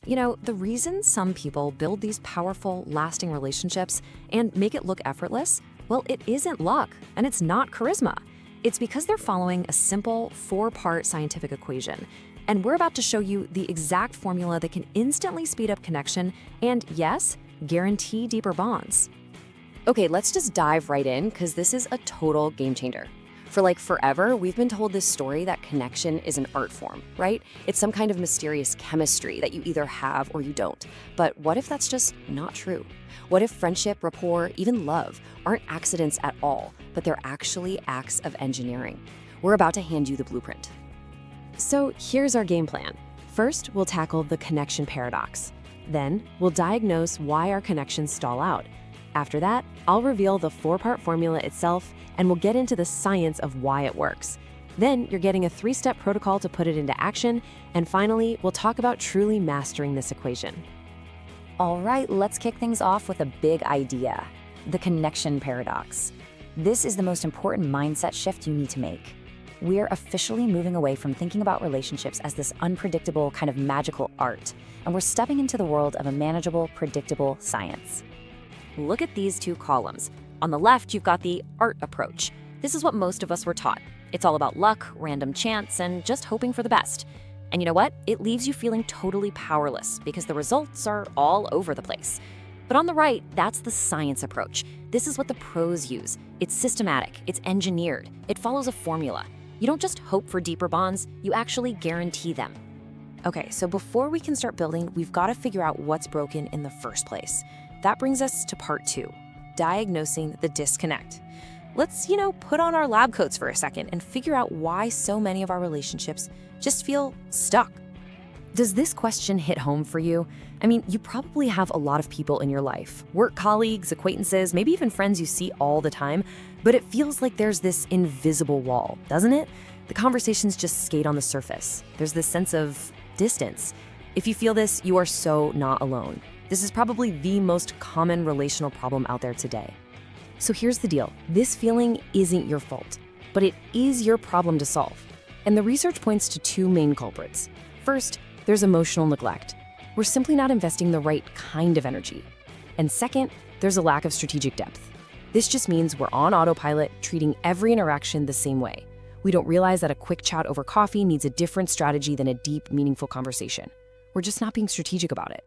The reason some people build these powerful, lasting relationships and make it look effortless, well, it isn't luck and it's not charisma. It's because they're following a simple 4-part scientific equation. And we're about to show you the exact formula that can instantly speed up connection and, yes, guarantee deeper bonds. Okay, let's just dive right in because this is a total game changer. For forever, we've been told this story that connection is an art form, right? It's some kind of mysterious chemistry that you either have or you don't. But what if that's just not true? What if friendship, rapport, even love aren't accidents at all, but they're actually acts of engineering? We're about to hand you the blueprint. So here's our game plan. First, we'll tackle the connection paradox. Then, we'll diagnose why our connections stall out. After that, I'll reveal the 4-part formula itself, and we'll get into the science of why it works. Then you're getting a 3-step protocol to put it into action, and finally, we'll talk about truly mastering this equation. All right, let's kick things off with a big idea, the connection paradox. This is the most important mindset shift you need to make. We're officially moving away from thinking about relationships as this unpredictable kind of magical art, and we're stepping into the world of a manageable, predictable science. Look at these 2 columns. On the left, you've got the art approach. This is what most of us were taught. It's all about luck, random chance, and just hoping for the best. And you know what? It leaves you feeling totally powerless because the results are all over the place. But on the right, that's the science approach. This is what the pros use. It's systematic, it's engineered, it follows a formula. You don't just hope for deeper bonds, you actually guarantee them. Okay, so before we can start building, we've got to figure out what's broken in the first place. That brings us to part 2, diagnosing the disconnect. Let's, put on our lab coats for a second and figure out why so many of our relationships just feel stuck. Does this question hit home for you? You probably have a lot of people in your life, work colleagues, acquaintances, maybe even friends you see all the time, but it feels like there's this invisible wall, doesn't it? The conversations just skate on the surface. There's this sense of distance. If you feel this, you are so not alone. This is probably the most common relational problem out there today. So here's the deal. This feeling isn't your fault, but it is your problem to solve. And the research points to 2 main culprits. First, there's emotional neglect. We're simply not investing the right kind of energy. And second, there's a lack of strategic depth. This just means we're on autopilot, treating every interaction the same way. We don't realize that a quick chat over coffee needs a different strategy than a deep, meaningful conversation. We're just not being strategic about it.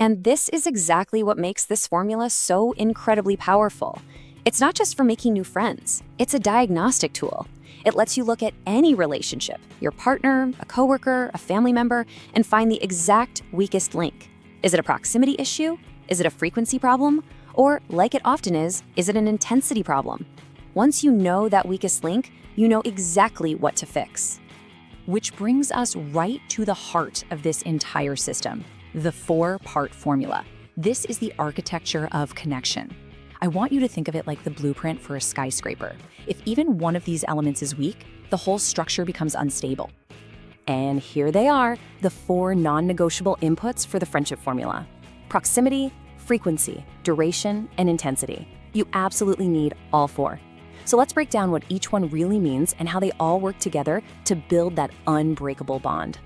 And this is exactly what makes this formula so incredibly powerful. It's not just for making new friends. It's a diagnostic tool. It lets you look at any relationship, your partner, a coworker, a family member, and find the exact weakest link. Is it a proximity issue? Is it a frequency problem? Or, like it often is it an intensity problem? Once you know that weakest link, you know exactly what to fix. Which brings us right to the heart of this entire system. The 4-part formula. This is the architecture of connection. I want you to think of it like the blueprint for a skyscraper. If even one of these elements is weak, the whole structure becomes unstable. And here they are, the 4 non-negotiable inputs for the friendship formula. Proximity, frequency, duration, and intensity. You absolutely need all 4. So let's break down what each one really means and how they all work together to build that unbreakable bond.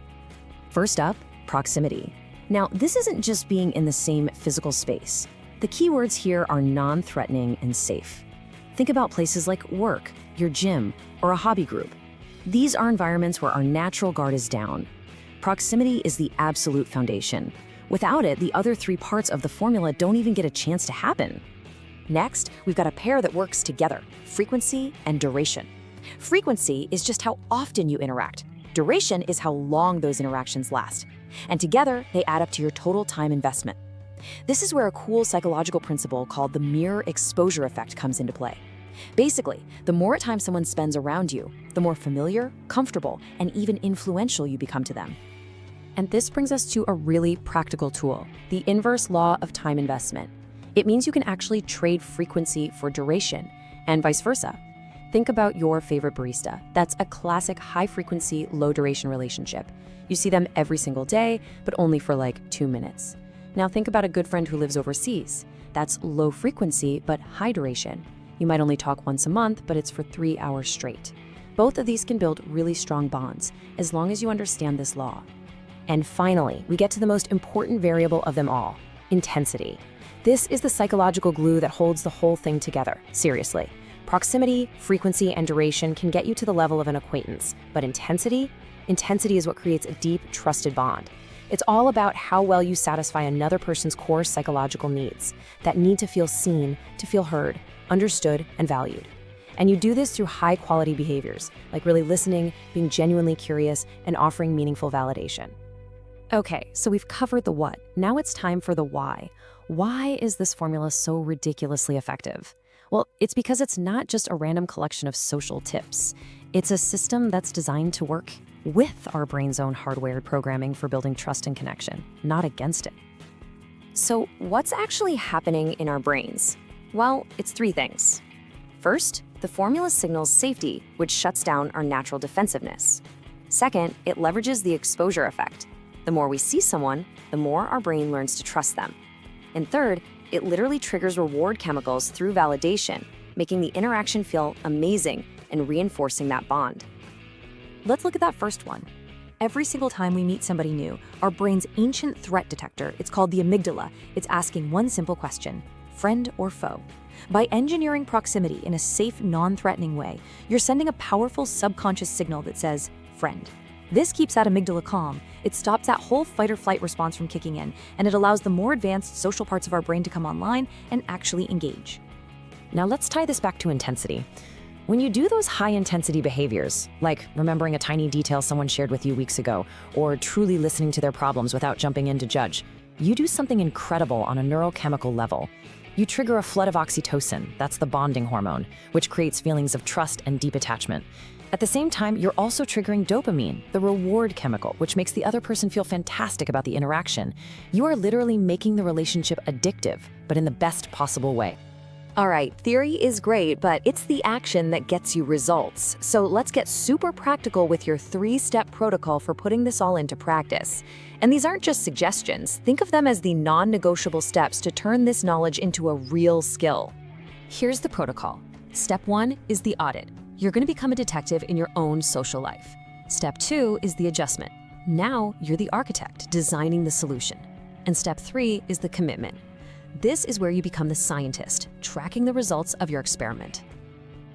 First up, proximity. Now, this isn't just being in the same physical space. The key words here are non-threatening and safe. Think about places like work, your gym, or a hobby group. These are environments where our natural guard is down. Proximity is the absolute foundation. Without it, the other 3 parts of the formula don't even get a chance to happen. Next, we've got a pair that works together, frequency and duration. Frequency is just how often you interact. Duration is how long those interactions last. And together, they add up to your total time investment. This is where a cool psychological principle called the mirror exposure effect comes into play. Basically, the more time someone spends around you, the more familiar, comfortable, and even influential you become to them. And this brings us to a really practical tool, the inverse law of time investment. It means you can actually trade frequency for duration, and vice versa. Think about your favorite barista. That's a classic high-frequency, low-duration relationship. You see them every single day, but only for 2 minutes. Now think about a good friend who lives overseas. That's low frequency, but high duration. You might only talk once a month, but it's for 3 hours straight. Both of these can build really strong bonds, as long as you understand this law. And finally, we get to the most important variable of them all, intensity. This is the psychological glue that holds the whole thing together, seriously. Proximity, frequency, and duration can get you to the level of an acquaintance, but intensity is what creates a deep, trusted bond. It's all about how well you satisfy another person's core psychological needs, that need to feel seen, to feel heard, understood, and valued. And you do this through high-quality behaviors, like really listening, being genuinely curious, and offering meaningful validation. Okay, so we've covered the what. Now it's time for the why. Why is this formula so ridiculously effective? Well, it's because it's not just a random collection of social tips. It's a system that's designed to work with our brain's own hardwired programming for building trust and connection, not against it. So what's actually happening in our brains? Well, it's three things. First, the formula signals safety, which shuts down our natural defensiveness. Second, it leverages the exposure effect. The more we see someone, the more our brain learns to trust them. And third, it literally triggers reward chemicals through validation, making the interaction feel amazing and reinforcing that bond. Let's look at that first one. Every single time we meet somebody new, our brain's ancient threat detector, it's called the amygdala, it's asking one simple question: friend or foe? By engineering proximity in a safe, non-threatening way, you're sending a powerful subconscious signal that says, friend. This keeps that amygdala calm. It stops that whole fight or flight response from kicking in, and it allows the more advanced social parts of our brain to come online and actually engage. Now let's tie this back to intensity. When you do those high-intensity behaviors, like remembering a tiny detail someone shared with you weeks ago, or truly listening to their problems without jumping in to judge, you do something incredible on a neurochemical level. You trigger a flood of oxytocin, that's the bonding hormone, which creates feelings of trust and deep attachment. At the same time, you're also triggering dopamine, the reward chemical, which makes the other person feel fantastic about the interaction. You are literally making the relationship addictive, but in the best possible way. All right, theory is great, but it's the action that gets you results. So let's get super practical with your 3-step protocol for putting this all into practice. And these aren't just suggestions. Think of them as the non-negotiable steps to turn this knowledge into a real skill. Here's the protocol. Step 1 is the audit. You're going to become a detective in your own social life. Step 2 is the adjustment. Now you're the architect designing the solution. And step 3 is the commitment. This is where you become the scientist, tracking the results of your experiment.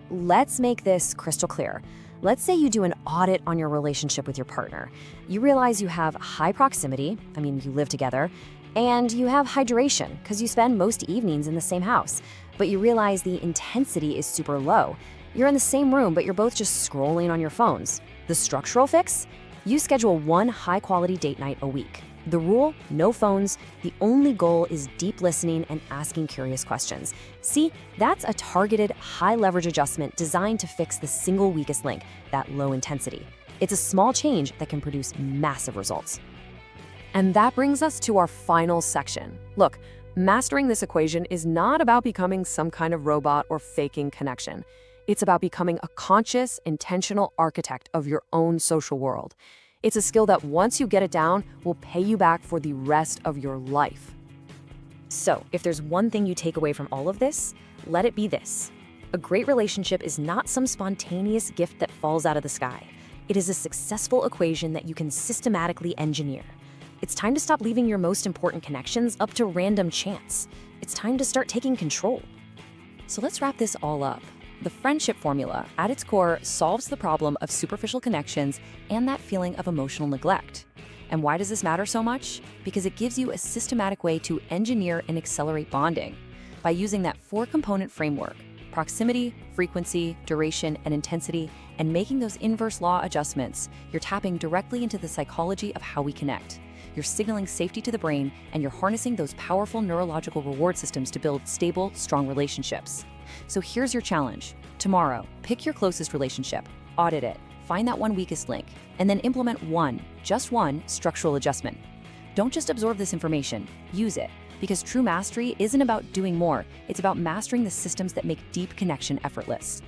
Let's make this crystal clear. Let's say you do an audit on your relationship with your partner. You realize you have high proximity, you live together, and you have hydration because you spend most evenings in the same house. But you realize the intensity is super low. You're in the same room, but you're both just scrolling on your phones. The structural fix? You schedule one high-quality date night a week. The rule, no phones. The only goal is deep listening and asking curious questions. See, that's a targeted, high-leverage adjustment designed to fix the single weakest link, that low intensity. It's a small change that can produce massive results. And that brings us to our final section. Look, mastering this equation is not about becoming some kind of robot or faking connection. It's about becoming a conscious, intentional architect of your own social world. It's a skill that once you get it down, will pay you back for the rest of your life. So, if there's one thing you take away from all of this, let it be this. A great relationship is not some spontaneous gift that falls out of the sky. It is a successful equation that you can systematically engineer. It's time to stop leaving your most important connections up to random chance. It's time to start taking control. So let's wrap this all up. The friendship formula, at its core, solves the problem of superficial connections and that feeling of emotional neglect. And why does this matter so much? Because it gives you a systematic way to engineer and accelerate bonding. By using that 4-component framework, proximity, frequency, duration, and intensity, and making those inverse law adjustments, you're tapping directly into the psychology of how we connect. You're signaling safety to the brain, and you're harnessing those powerful neurological reward systems to build stable, strong relationships. So here's your challenge. Tomorrow, pick your closest relationship, audit it, find that one weakest link, and then implement just one structural adjustment. Don't just absorb this information, use it. Because true mastery isn't about doing more, it's about mastering the systems that make deep connection effortless.